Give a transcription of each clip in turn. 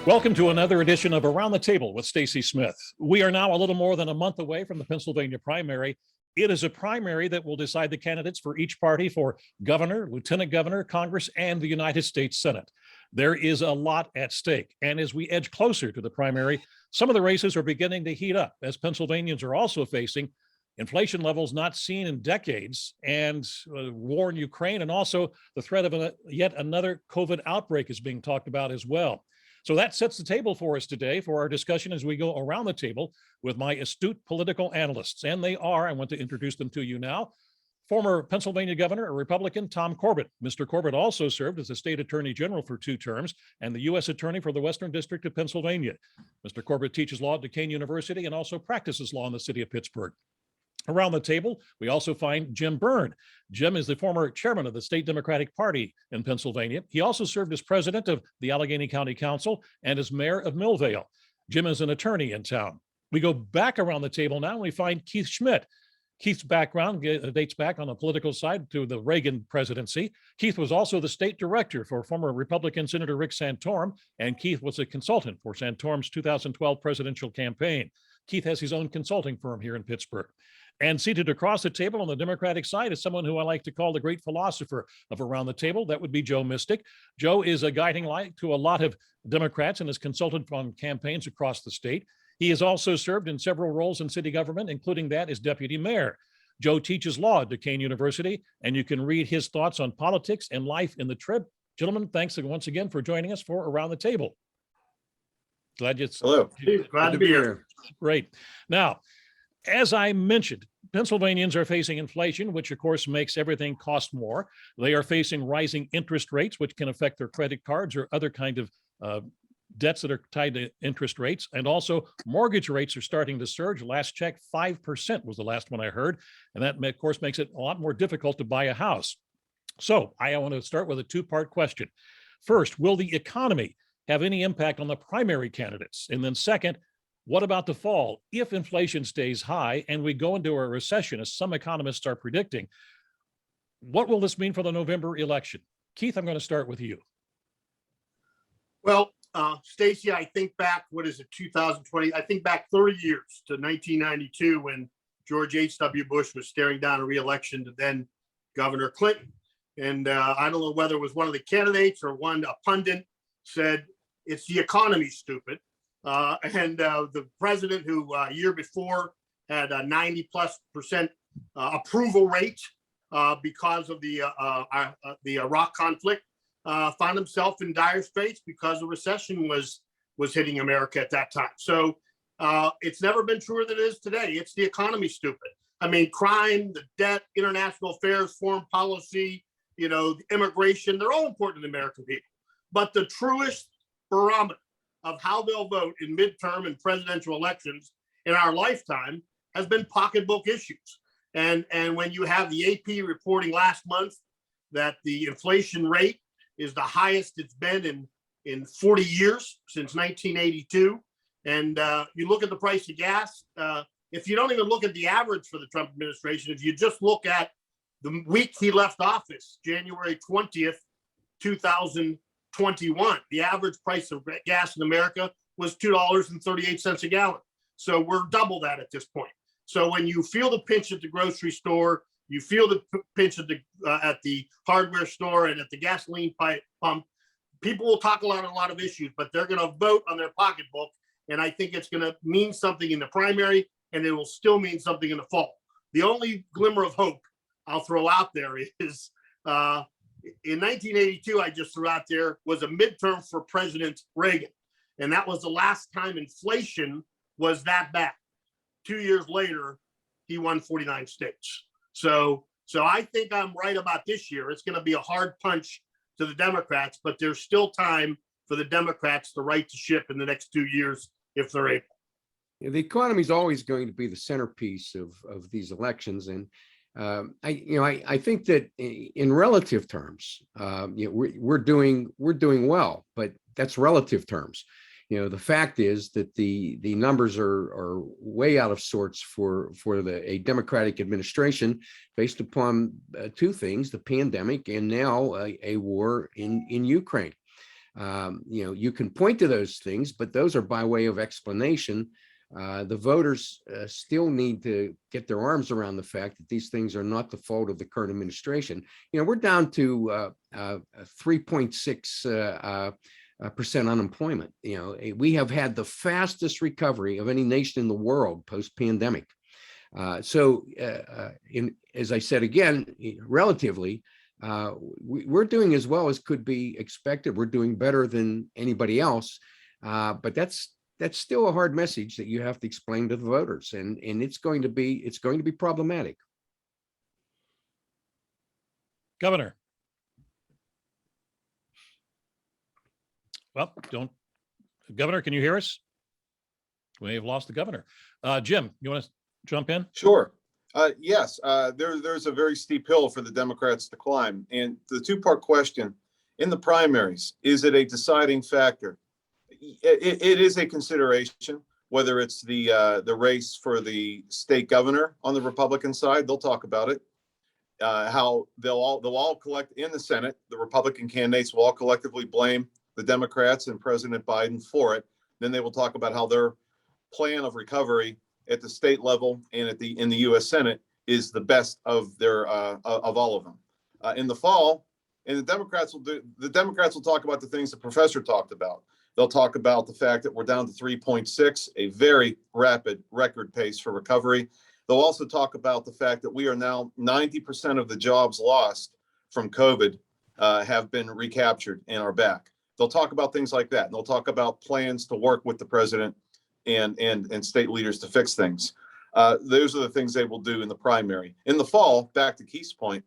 Welcome to another edition of Around the Table with Stacy Smith. We are now a little more than a month away from the Pennsylvania primary. It is a primary that will decide the candidates for each party for governor, lieutenant governor, Congress, and the United States Senate. There is a lot at stake. And as we edge closer to the primary, some of the races are beginning to heat up, as Pennsylvanians are also facing inflation levels not seen in decades, and war in Ukraine, and also the threat of yet another COVID outbreak is being talked about as well. So that sets the table for us today for our discussion as we go around the table with my astute political analysts. And they are, I want to introduce them to you now, former Pennsylvania Governor, a Republican, Tom Corbett. Mr. Corbett also served as the state attorney general for 2 terms and the U.S. attorney for the Western District of Pennsylvania. Mr. Corbett teaches law at Duquesne University and also practices law in the city of Pittsburgh. Around the table, we also find Jim Byrne. Jim is the former chairman of the state Democratic Party in Pennsylvania. He also served as president of the Allegheny County Council and as mayor of Millvale. Jim is an attorney in town. We go back around the table now and we find Keith Schmidt. Keith's background dates back on the political side to the Reagan presidency. Keith was also the state director for former Republican Senator Rick Santorum, and Keith was a consultant for Santorum's 2012 presidential campaign. Keith has his own consulting firm here in Pittsburgh. And seated across the table on the Democratic side is someone who I like to call the great philosopher of Around the Table. That would be Joe Mystic. Joe is a guiding light to a lot of Democrats and has consulted on campaigns across the state. He has also served in several roles in city government, including that as deputy mayor. Joe teaches law at Duquesne University, and you can read his thoughts on politics and life in the Trib. Gentlemen, thanks once again for joining us for Around the Table. Glad you. Hello. Glad to be here. Great. Now, as I mentioned, Pennsylvanians are facing inflation, which of course makes everything cost more. They are facing rising interest rates, which can affect their credit cards or other kind of debts that are tied to interest rates. And also mortgage rates are starting to surge. Last check, 5% was the last one I heard. And that, of course, makes it a lot more difficult to buy a house. So I want to start with a 2-part question. First, will the economy have any impact on the primary candidates? And then second, what about the fall? If inflation stays high and we go into a recession, as some economists are predicting, what will this mean for the November election? Keith, I'm going to start with you. Well, Stacy, I think back, 2020? I think back 30 years to 1992 when George H.W. Bush was staring down a re-election to then Governor Clinton. And I don't know whether it was one of the candidates or a pundit said, it's the economy, stupid. The president who a year before had a 90+% approval rate because of the Iraq conflict found himself in dire straits because a recession was hitting America at that time. So it's never been truer than it is today. It's the economy, stupid. I mean, crime, the debt, international affairs, foreign policy, immigration, they're all important to the American people. But the truest barometer of how they'll vote in midterm and presidential elections in our lifetime has been pocketbook issues. And when you have the AP reporting last month that the inflation rate is the highest it's been in 40 years, since 1982, and you look at the price of gas, if you don't even look at the average for the Trump administration, if you just look at the week he left office, January 20th, 2021, the average price of gas in America was $2.38 a gallon. So we're double that at this point. So when you feel the pinch at the grocery store, you feel the pinch at the hardware store and at the gasoline pump, people will talk a lot of issues, but they're going to vote on their pocketbook. And I think it's going to mean something in the primary, and it will still mean something in the fall. The only glimmer of hope I'll throw out there is in 1982, I just threw out there, was a midterm for President Reagan. And that was the last time inflation was that bad. 2 years later, he won 49 states. So I think I'm right about this year. It's going to be a hard punch to the Democrats, but there's still time for the Democrats to right the ship in the next 2 years if they're able. The economy is always going to be the centerpiece of these elections. And I think that in relative terms, we're doing well, but that's relative terms. The fact is that the numbers are way out of sorts for a Democratic administration based upon 2 things: the pandemic and now a war in Ukraine. You can point to those things, but those are by way of explanation. The voters still need to get their arms around the fact that these things are not the fault of the current administration. We're down to 3.6% unemployment. We have had the fastest recovery of any nation in the world post-pandemic. As I said again, relatively, we're doing as well as could be expected. We're doing better than anybody else, but that's still a hard message that you have to explain to the voters, and it's going to be problematic. Governor. Well, Governor, can you hear us? We may have lost the governor. Jim, you want to jump in? Sure. Yes, there's a very steep hill for the Democrats to climb. And the two-part question, in the primaries, is it a deciding factor? It is a consideration, whether it's the race for the state governor on the Republican side. They'll talk about it. How they'll all collect in the Senate. The Republican candidates will all collectively blame the Democrats and President Biden for it. Then they will talk about how their plan of recovery at the state level and in the U.S. Senate is the best of all of them. In the fall, and the Democrats will talk about the things the professor talked about. They'll talk about the fact that we're down to 3.6, a very rapid record pace for recovery. They'll also talk about the fact that we are now 90% of the jobs lost from COVID have been recaptured and are back. They'll talk about things like that. And they'll talk about plans to work with the president and state leaders to fix things. Those are the things they will do in the primary. In the fall, back to Keith's point,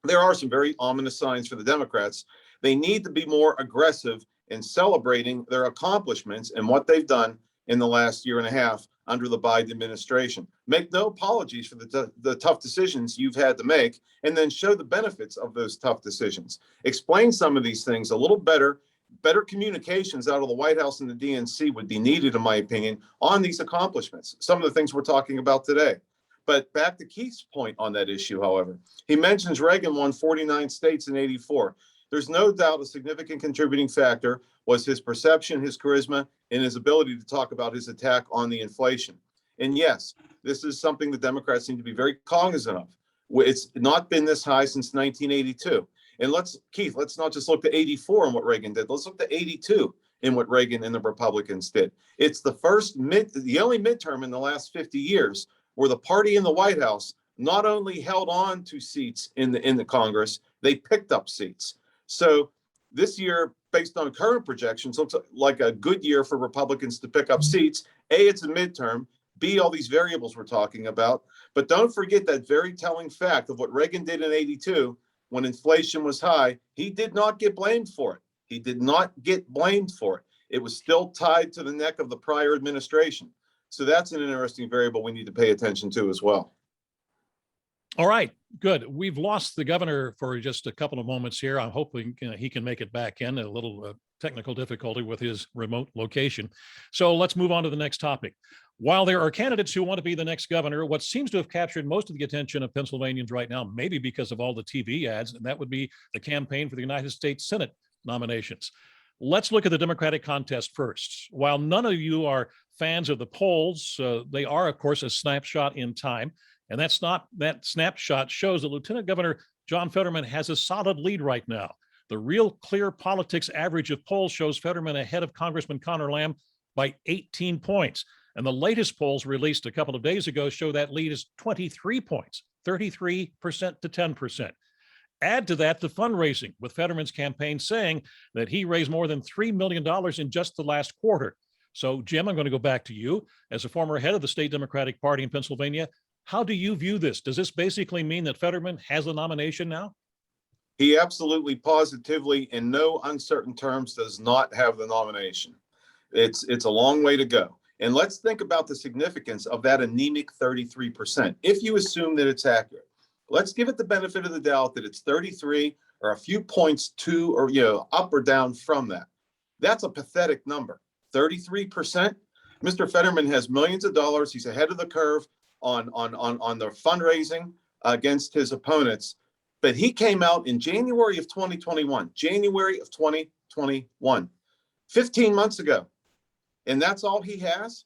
there are some very ominous signs for the Democrats. They need to be more aggressive in celebrating their accomplishments and what they've done in the last year and a half under the Biden administration. Make no apologies for the tough decisions you've had to make, and then show the benefits of those tough decisions. Explain some of these things a little better. Better communications out of the White House and the DNC would be needed, in my opinion, on these accomplishments, some of the things we're talking about today. But back to Keith's point on that issue, however, he mentions Reagan won 49 states in '84. There's no doubt a significant contributing factor was his perception, his charisma, and his ability to talk about his attack on the inflation. And yes, this is something the Democrats need to be very cognizant of. It's not been this high since 1982. And let's not just look to 84 and what Reagan did. Let's look to 82 and what Reagan and the Republicans did. It's the only midterm in the last 50 years where the party in the White House not only held on to seats in the Congress, they picked up seats. So this year, based on current projections, looks like a good year for Republicans to pick up seats. A, it's a midterm. B, all these variables we're talking about. But don't forget that very telling fact of what Reagan did in '82 when inflation was high. He did not get blamed for it. He did not get blamed for it. It was still tied to the neck of the prior administration. So that's an interesting variable we need to pay attention to as well. All right, good. We've lost the governor for just a couple of moments here. I'm hoping he can make it back in. A little technical difficulty with his remote location. So let's move on to the next topic. While there are candidates who want to be the next governor, what seems to have captured most of the attention of Pennsylvanians right now, maybe because of all the TV ads, and that would be the campaign for the United States Senate nominations. Let's look at the Democratic contest first. While none of you are fans of the polls, they are, of course, a snapshot in time. And that snapshot shows that Lieutenant Governor John Fetterman has a solid lead right now. The Real Clear Politics average of polls shows Fetterman ahead of Congressman Connor Lamb by 18 points. And the latest polls released a couple of days ago show that lead is 23 points, 33% to 10%. Add to that the fundraising, with Fetterman's campaign saying that he raised more than $3 million in just the last quarter. So, Jim, I'm going to go back to you. As a former head of the state Democratic Party in Pennsylvania, how do you view this? Does this basically mean that Fetterman has a nomination now? He absolutely, positively, in no uncertain terms, does not have the nomination. It's a long way to go. And let's think about the significance of that anemic 33%. If you assume that it's accurate, let's give it the benefit of the doubt that it's 33 or a few points to or up or down from that. That's a pathetic number. 33%. Mr. Fetterman has millions of dollars. He's ahead of the curve on the fundraising against his opponents. But he came out in January of 2021, January of 2021. 2021, 15 months ago. And that's all he has.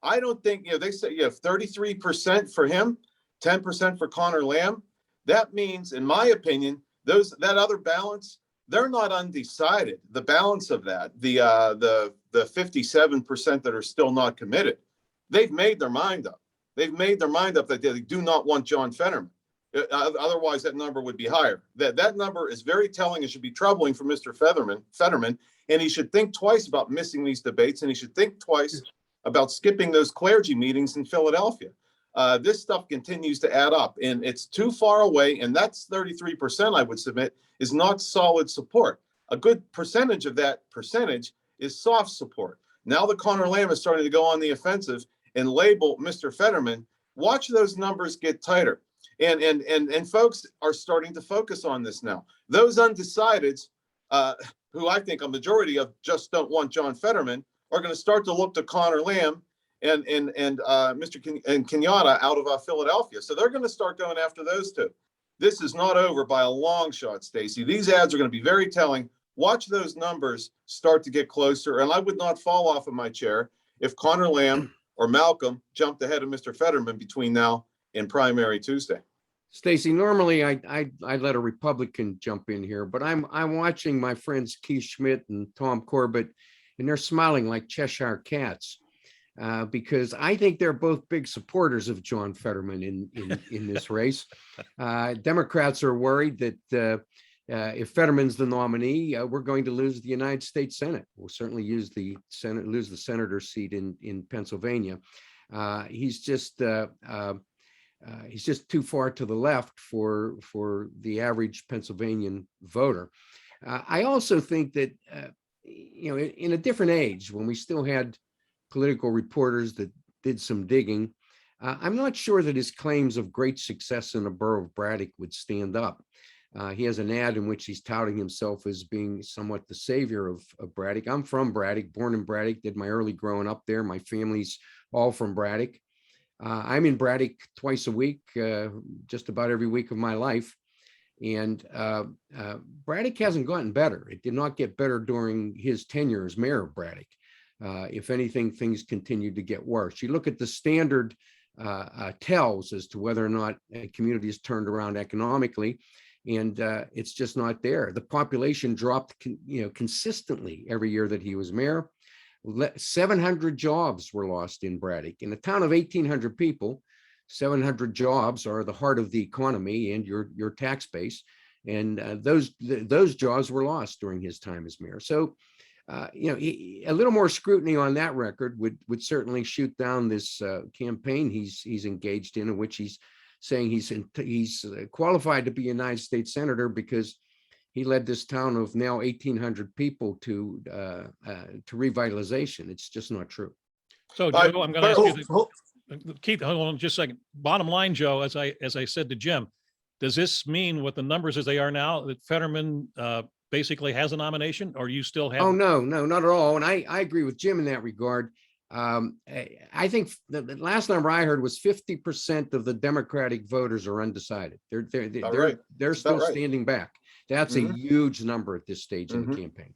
I don't think, they say you have 33% for him, 10% for Connor Lamb. That means, in my opinion, that other balance, they're not undecided. The balance of that, the 57% that are still not committed, they've made their mind up. They've made their mind up that they do not want John Fetterman. Otherwise, that number would be higher. That number is very telling and should be troubling for Mr. Fetterman, and he should think twice about missing these debates, and he should think twice about skipping those clergy meetings in Philadelphia. This stuff continues to add up, and it's too far away, and that's 33%, I would submit, is not solid support. A good percentage of that percentage is soft support. Now that Connor Lamb is starting to go on the offensive and label Mr. Fetterman, watch those numbers get tighter. And folks are starting to focus on this now. Those undecideds, who I think a majority of just don't want John Fetterman, are going to start to look to Connor Lamb and Mr. Kenyatta out of Philadelphia. So they're going to start going after those two. This is not over by a long shot, Stacy. These ads are going to be very telling. Watch those numbers start to get closer. And I would not fall off of my chair if Connor Lamb or Malcolm jumped ahead of Mr. Fetterman between now and primary Tuesday. Stacy, normally I let a Republican jump in here, but I'm watching my friends Keith Schmidt and Tom Corbett, and they're smiling like Cheshire cats because I think they're both big supporters of John Fetterman in this race. Democrats are worried that if Fetterman's the nominee, we're going to lose the United States Senate. We'll certainly lose the senator's seat in Pennsylvania. He's just too far to the left for the average Pennsylvanian voter. I also think that in a different age, when we still had political reporters that did some digging, I'm not sure that his claims of great success in the borough of Braddock would stand up. He has an ad in which he's touting himself as being somewhat the savior of Braddock. I'm from Braddock, born in Braddock, did my early growing up there. My family's all from Braddock. I'm in Braddock twice a week, just about every week of my life. And Braddock hasn't gotten better. It did not get better during his tenure as mayor of Braddock. If anything, things continued to get worse. You look at the standard tells as to whether or not a community is turned around economically, and it's just not there. The population dropped consistently every year that he was mayor. 700 jobs were lost in Braddock. In a town of 1,800 people, 700 jobs are the heart of the economy and your tax base. And those jobs were lost during his time as mayor. So, a little more scrutiny on that record would certainly shoot down this campaign he's engaged in which he's saying he's qualified to be a United States senator because he led this town of now 1,800 people to revitalization. It's just not true. So, Joe, I'm going to ask you, Keith, hold on just a second. Bottom line, Joe, as I said to Jim, does this mean with the numbers as they are now that Fetterman basically has a nomination, or you still have? Oh, no, not at all. And I agree with Jim in that regard. I think the last number I heard was 50% of the Democratic voters are undecided. They're still standing back. That's a huge number at this stage in the campaign.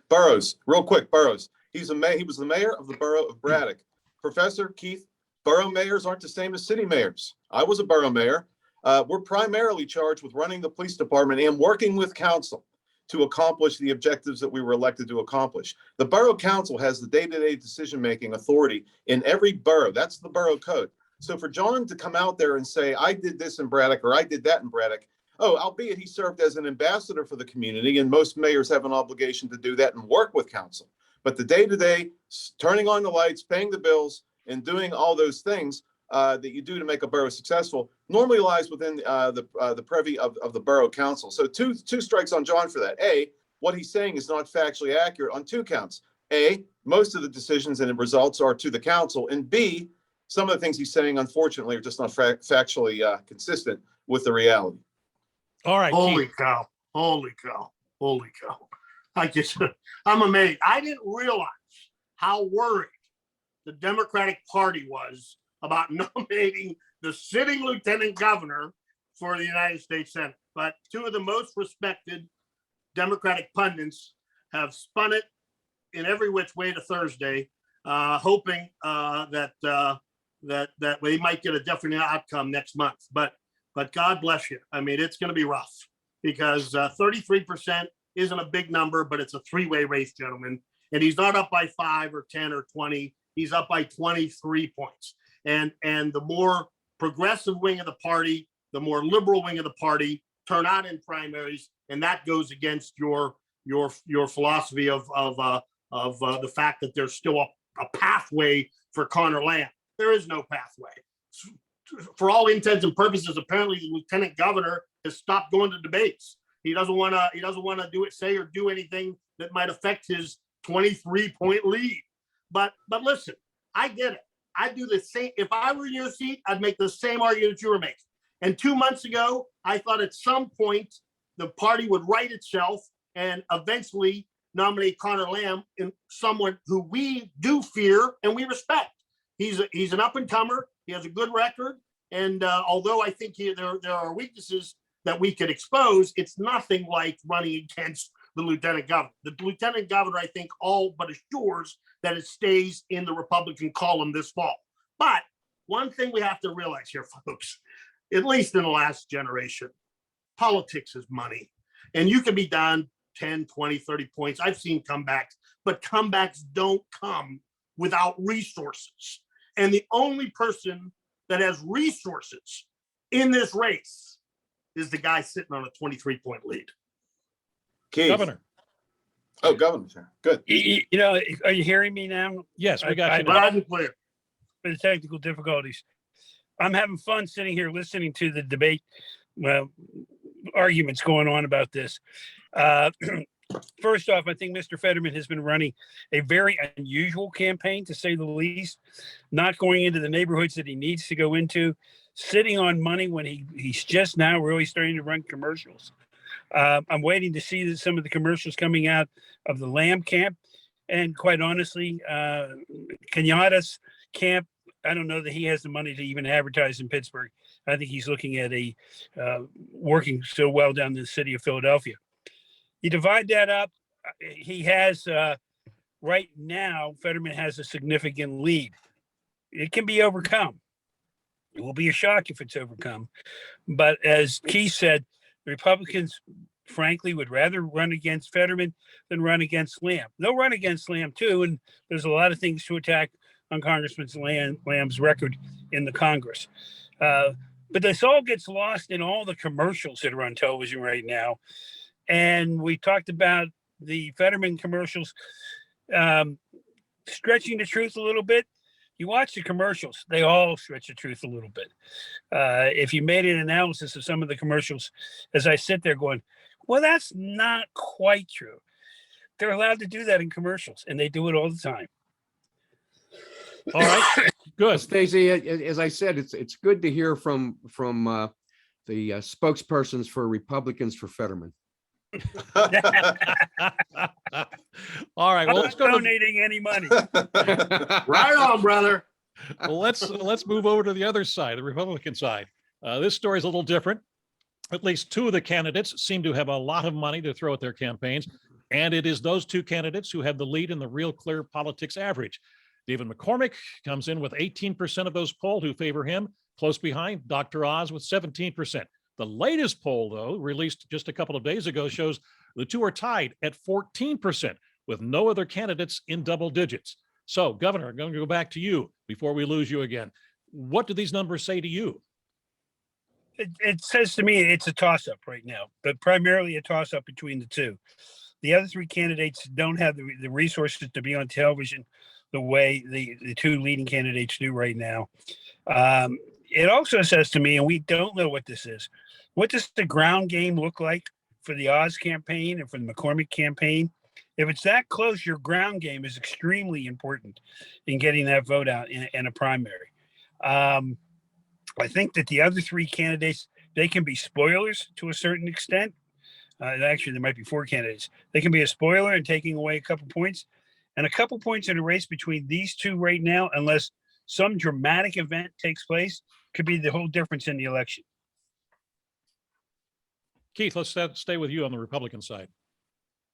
Burroughs, real quick, Burroughs. He was the mayor of the borough of Braddock. Professor Keith, borough mayors aren't the same as city mayors. I was a borough mayor. We're primarily charged with running the police department and working with council to accomplish the objectives that we were elected to accomplish. The borough council has the day-to-day decision-making authority in every borough. That's the borough code. So for John to come out there and say, I did this in Braddock or I did that in Braddock, albeit he served as an ambassador for the community, and most mayors have an obligation to do that and work with council. But the day-to-day, turning on the lights, paying the bills, and doing all those things that you do to make a borough successful normally lies within the privy of the borough council. So two strikes on John for that. A, what he's saying is not factually accurate on two counts. A, most of the decisions and the results are to the council. And B, some of the things he's saying, unfortunately, are just not factually consistent with the reality. All right. Holy cow. Holy cow. Holy cow. I'm amazed. I didn't realize how worried the Democratic Party was about nominating the sitting lieutenant governor for the United States Senate. But two of the most respected Democratic pundits have spun it in every which way to Thursday, hoping that we might get a different outcome next month. But God bless you. I mean, it's going to be rough because 33% isn't a big number, but it's a three-way race, gentlemen. And he's not up by 5 or 10 or 20. He's up by 23 points. And the more progressive wing of the party, the more liberal wing of the party turn out in primaries, and that goes against your philosophy of the fact that there's still a pathway for Connor Lamb. There is no pathway. For all intents and purposes, apparently the lieutenant governor has stopped going to debates. He doesn't want to say or do anything that might affect his 23-point lead. But listen, I get it. I'd do the same. If I were in your seat, I'd make the same argument you were making. And 2 months ago, I thought at some point the party would right itself and eventually nominate Connor Lamb, and someone who we do fear and we respect. He's an up and comer. He has a good record, and although I think there are weaknesses that we could expose, it's nothing like running against the lieutenant governor. The lieutenant governor, I think, all but assures that it stays in the Republican column this fall. But one thing we have to realize here, folks, at least in the last generation, politics is money. And you can be down 10, 20, 30 points. I've seen comebacks, but comebacks don't come without resources. And the only person that has resources in this race is the guy sitting on a 23-point lead. Keith. Governor. Oh, Governor, sir. Good. Are you hearing me now? Yes, we got you. Loud and clear. For the technical difficulties, I'm having fun sitting here listening to the debate, arguments going on about this. First off, I think Mr. Fetterman has been running a very unusual campaign, to say the least, not going into the neighborhoods that he needs to go into, sitting on money when he's just now really starting to run commercials. I'm waiting to see some of the commercials coming out of the Lamb camp. And quite honestly, Kenyatta's camp, I don't know that he has the money to even advertise in Pittsburgh. I think he's looking at working so well down in the city of Philadelphia. You divide that up, he has, right now, Fetterman has a significant lead. It can be overcome. It will be a shock if it's overcome. But as Keith said, the Republicans, frankly, would rather run against Fetterman than run against Lamb. They'll run against Lamb too, and there's a lot of things to attack on Congressman Lamb's record in the Congress. But this all gets lost in all the commercials that are on television right now. And we talked about the Fetterman commercials stretching the truth a little bit. You watch the commercials, they all stretch the truth a little bit. If you made an analysis of some of the commercials, as I sit there going, well, that's not quite true. They're allowed to do that in commercials, and they do it all the time. All right, good. Stacy, as I said, it's good to hear from the spokespersons for Republicans for Fetterman. All right. Well, let's go. Donating any money. Right on, brother. Well, let's move over to the other side, the Republican side. This story is a little different. At least two of the candidates seem to have a lot of money to throw at their campaigns, and it is those two candidates who have the lead in the Real Clear Politics average. David McCormick comes in with 18% of those polled who favor him, close behind Dr. Oz with 17%. The latest poll, though, released just a couple of days ago, shows the two are tied at 14%, with no other candidates in double digits. So, Governor, I'm going to go back to you before we lose you again. What do these numbers say to you? It says to me it's a toss-up right now, but primarily a toss-up between the two. The other three candidates don't have the resources to be on television the way the two leading candidates do right now. It also says to me, and we don't know what this is, what does the ground game look like for the Oz campaign and for the McCormick campaign? If it's that close, your ground game is extremely important in getting that vote out in a primary. I think that the other three candidates, they can be spoilers to a certain extent. Actually, there might be four candidates. They can be a spoiler and taking away a couple points. And a couple points in a race between these two right now, unless some dramatic event takes place, could be the whole difference in the election. Keith, let's stay with you on the Republican side.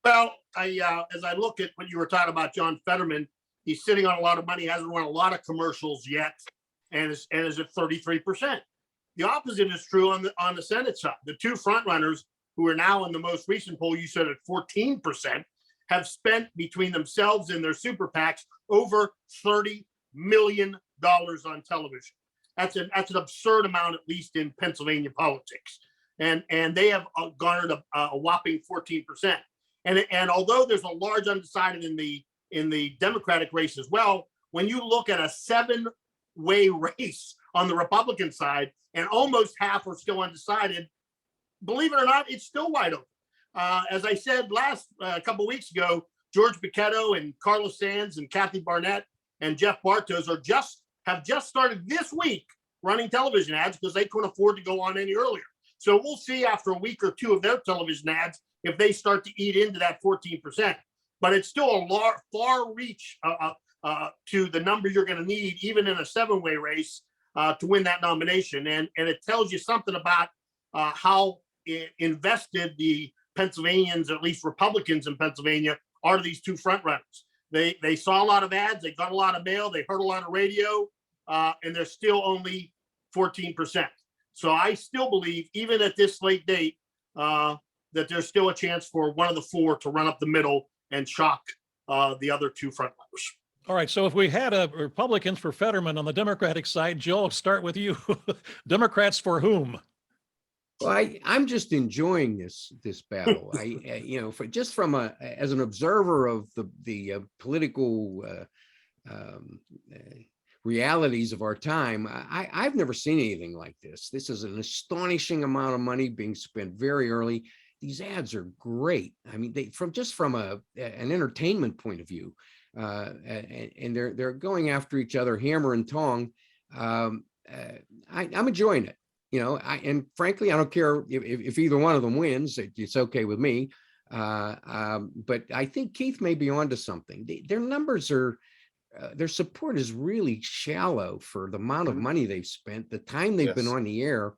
Well, as I look at what you were talking about, John Fetterman, he's sitting on a lot of money, hasn't run a lot of commercials yet, and is at 33%. The opposite is true on the Senate side. The two front runners, who are now in the most recent poll, you said at 14%, have spent between themselves and their super PACs over $30 million on television. That's an absurd amount, at least in Pennsylvania politics. And they have garnered a whopping 14%. And although there's a large undecided in the Democratic race as well, when you look at a 7-way race on the Republican side and almost half are still undecided, believe it or not, it's still wide open. As I said a couple of weeks ago, George Bucchetto and Carlos Sands and Kathy Barnett and Jeff Bartos have just started this week running television ads because they couldn't afford to go on any earlier. So we'll see after a week or two of their television ads if they start to eat into that 14%. But it's still a far reach to the number you're going to need, even in a 7-way race, to win that nomination. And it tells you something about how invested the Pennsylvanians, at least Republicans in Pennsylvania, are to these two front runners. They saw a lot of ads, they got a lot of mail, they heard a lot of radio, and they're still only 14%. So I still believe, even at this late date, that there's still a chance for one of the four to run up the middle and shock the other two front runners. All right. So if we had a Republicans for Fetterman on the Democratic side, Joe, I'll start with you. Democrats for whom? Well, I'm just enjoying this battle. As an observer of the political realities of our time, I've never seen anything like this. This is an astonishing amount of money being spent very early. These ads are great. I mean, from an entertainment point of view, and they're going after each other, hammer and tong. I'm enjoying it. And frankly, I don't care if either one of them wins. It's okay with me. But I think Keith may be onto something. Their numbers are, their support is really shallow for the amount of money they've spent, the time they've been on the air.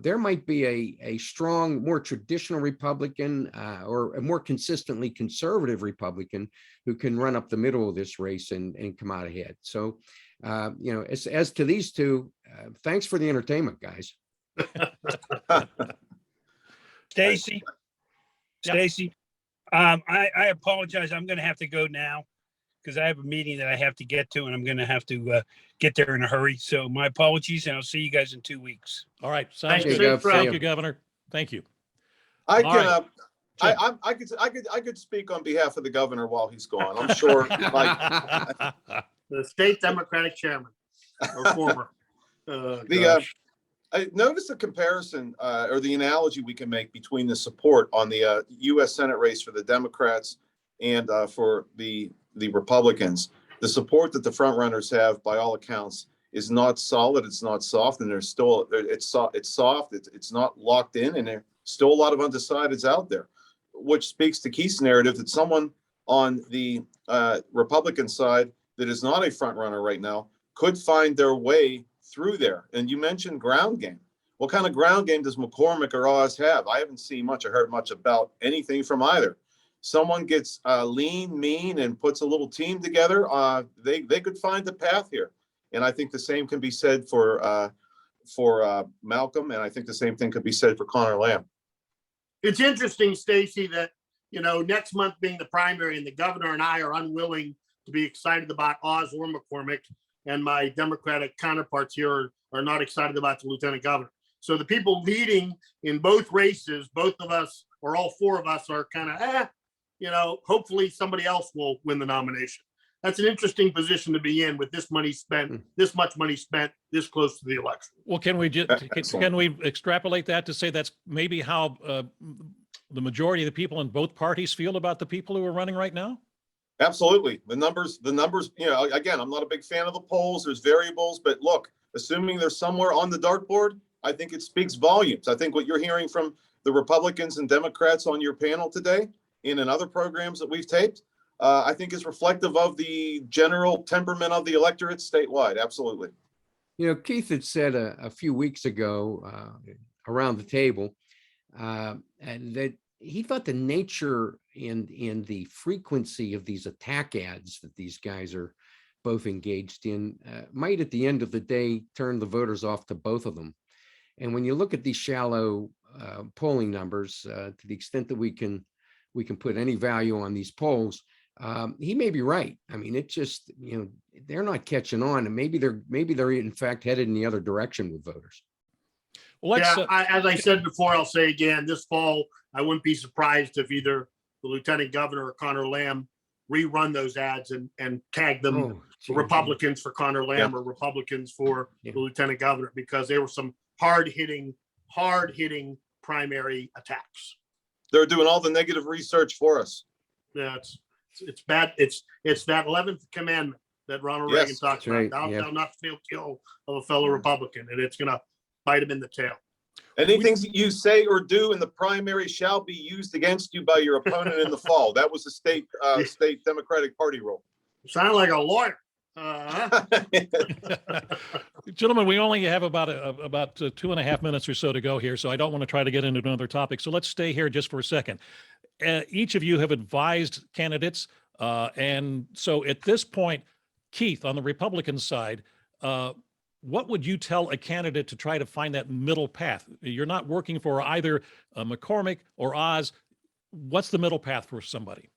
There might be a strong, more traditional Republican or a more consistently conservative Republican who can run up the middle of this race and come out ahead. So, as to these two, thanks for the entertainment, guys. Stacy, I apologize. I'm going to have to go now because I have a meeting that I have to get to, and I'm going to have to get there in a hurry. So my apologies, and I'll see you guys in 2 weeks. All right. Sounds Thank good. you, Thank you, Governor. Thank you. I All can, right. I could speak on behalf of the governor while he's gone. I'm sure. The state Democratic chairman, or former. I noticed the comparison or the analogy we can make between the support on the U.S. Senate race for the Democrats and for the Republicans. The support that the front runners have, by all accounts, is not solid. It's not soft, and it's soft. It's not locked in, and there's still a lot of undecideds out there, which speaks to Keith's narrative that someone on the Republican side that is not a front runner right now could find their way through there. And you mentioned ground game. What kind of ground game does McCormick or Oz have? I haven't seen much or heard much about anything from either. Someone gets lean, mean, and puts a little team together, they could find the path here. And I think the same can be said for Malcolm, and I think the same thing could be said for Connor Lamb. It's interesting, Stacy, that next month being the primary, and the governor and I are unwilling to be excited about Oz or McCormick, and my Democratic counterparts here are not excited about the lieutenant governor. So the people leading in both races, both of us or all four of us are kind of, hopefully somebody else will win the nomination. That's an interesting position to be in with this money spent, this much money spent this close to the election. Well, can we extrapolate that to say that's maybe how the majority of the people in both parties feel about the people who are running right now? Absolutely. The numbers, again, I'm not a big fan of the polls. There's variables, but look, assuming they're somewhere on the dartboard, I think it speaks volumes. I think what you're hearing from the Republicans and Democrats on your panel today and in other programs that we've taped, I think is reflective of the general temperament of the electorate statewide. Absolutely. Keith had said a few weeks ago around the table and that he thought the nature and the frequency of these attack ads that these guys are both engaged in might at the end of the day turn the voters off to both of them. And when you look at these shallow polling numbers, to the extent that we can put any value on these polls, he may be right. I mean, it just, they're not catching on, and maybe they're in fact headed in the other direction with voters. Well, As I said before, I'll say again, this fall, I wouldn't be surprised if either the lieutenant governor or Connor Lamb rerun those ads and tag them Republicans for Connor Lamb or Republicans for the lieutenant governor, because there were some hard hitting primary attacks. They're doing all the negative research for us. Yeah, it's bad. It's that 11th commandment that Ronald Reagan talked about. Thou shalt not steal kill of a fellow Republican, and it's going to bite him in the tail. Anything that you say or do in the primary shall be used against you by your opponent in the fall. That was the state Democratic Party rule. Sound like a lawyer. Gentlemen, we only have about 2.5 minutes or so to go here, so I don't want to try to get into another topic. So let's stay here just for a second. Each of you have advised candidates. And so at this point, Keith, on the Republican side, what would you tell a candidate to try to find that middle path? You're not working for either McCormick or Oz. What's the middle path for somebody?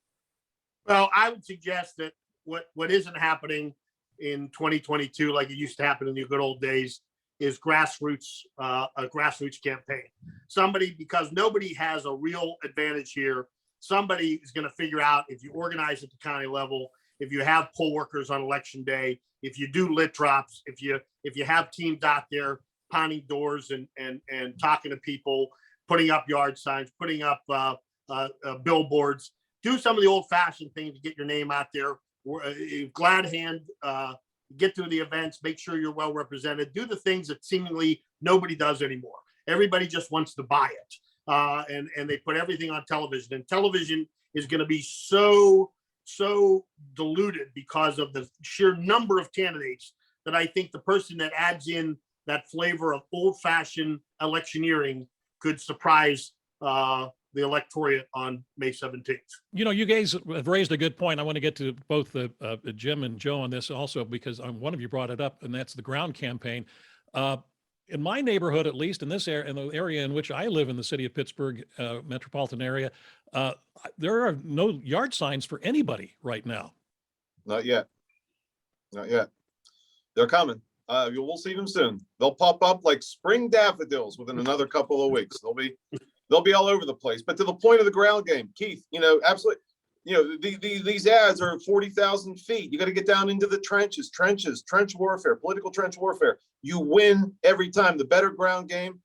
Well, I would suggest that what isn't happening in 2022, like it used to happen in the good old days, is a grassroots campaign. Somebody, because nobody has a real advantage here, somebody is going to figure out, if you organize at the county level, if you have poll workers on election day, if you do lit drops, if you have teams out there pounding doors and talking to people, putting up yard signs, putting up billboards, do some of the old-fashioned things to get your name out there. Glad hand, get to the events, make sure you're well represented, do the things that seemingly nobody does anymore. Everybody just wants to buy it. And they put everything on television, and television is going to be so diluted because of the sheer number of candidates, that I think the person that adds in that flavor of old-fashioned electioneering could surprise the electorate on May 17th. You guys have raised a good point. I want to get to both Jim and Joe on this also, because one of you brought it up, and that's the ground campaign. In my neighborhood, at least in this area, in the area in which I live in the city of Pittsburgh metropolitan area, there are no yard signs for anybody right now. Not yet. They're coming. We'll see them soon. They'll pop up like spring daffodils within another couple of weeks. They'll be all over the place. But to the point of the ground game, Keith, absolutely. These ads are 40,000 feet. You got to get down into the trench warfare, political trench warfare. You win every time. The better ground game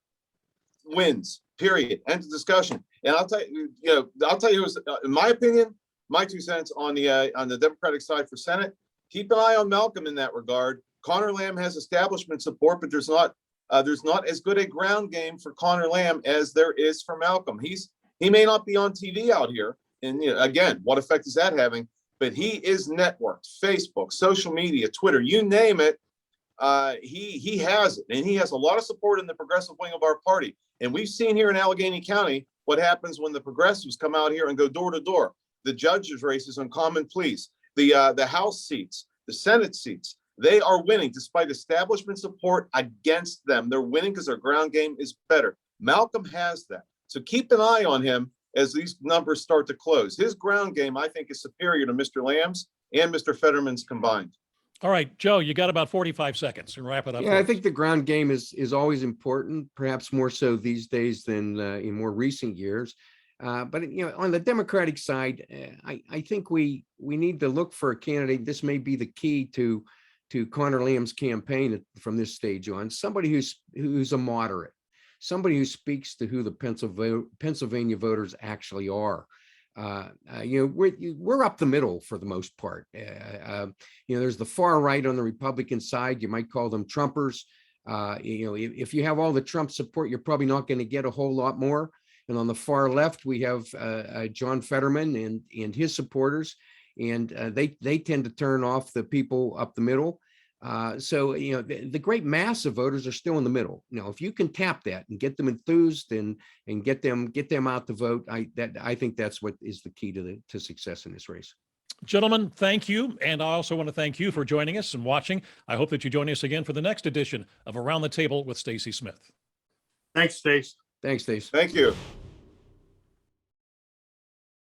wins, period. End of discussion. And I'll tell you, in my opinion, my 2 cents on the Democratic side for Senate, keep an eye on Malcolm in that regard. Connor Lamb has establishment support, but there's not as good a ground game for Connor Lamb as there is for Malcolm. He may not be on TV out here. And again, what effect is that having? But he is networked, Facebook, social media, Twitter, you name it. He has it, and he has a lot of support in the progressive wing of our party. And we've seen here in Allegheny County what happens when the progressives come out here and go door to door. The judges' races on common pleas, the House seats, the Senate seats, they are winning despite establishment support against them. They're winning because their ground game is better. Malcolm has that. So keep an eye on him as these numbers start to close. His ground game, I think, is superior to Mr. Lamb's and Mr. Fetterman's combined. All right, Joe, you got about 45 seconds to wrap it up. Yeah, I think the ground game is always important, perhaps more so these days than in more recent years. But on the Democratic side, I think we need to look for a candidate. This may be the key to Connor Lamb's campaign from this stage on. Somebody who's a moderate, somebody who speaks to who the Pennsylvania voters actually are. We're up the middle for the most part. There's the far right on the Republican side. You might call them Trumpers. If you have all the Trump support, you're probably not going to get a whole lot more. And on the far left, we have John Fetterman and his supporters, and they tend to turn off the people up the middle. So, the great mass of voters are still in the middle. If you can tap that and get them enthused and get them out to vote, I think that's what is the key to success in this race. Gentlemen, thank you. And I also want to thank you for joining us and watching. I hope that you join us again for the next edition of Around the Table with Stacy Smith. Thanks, Stace. Thanks, Stacey. Thank you.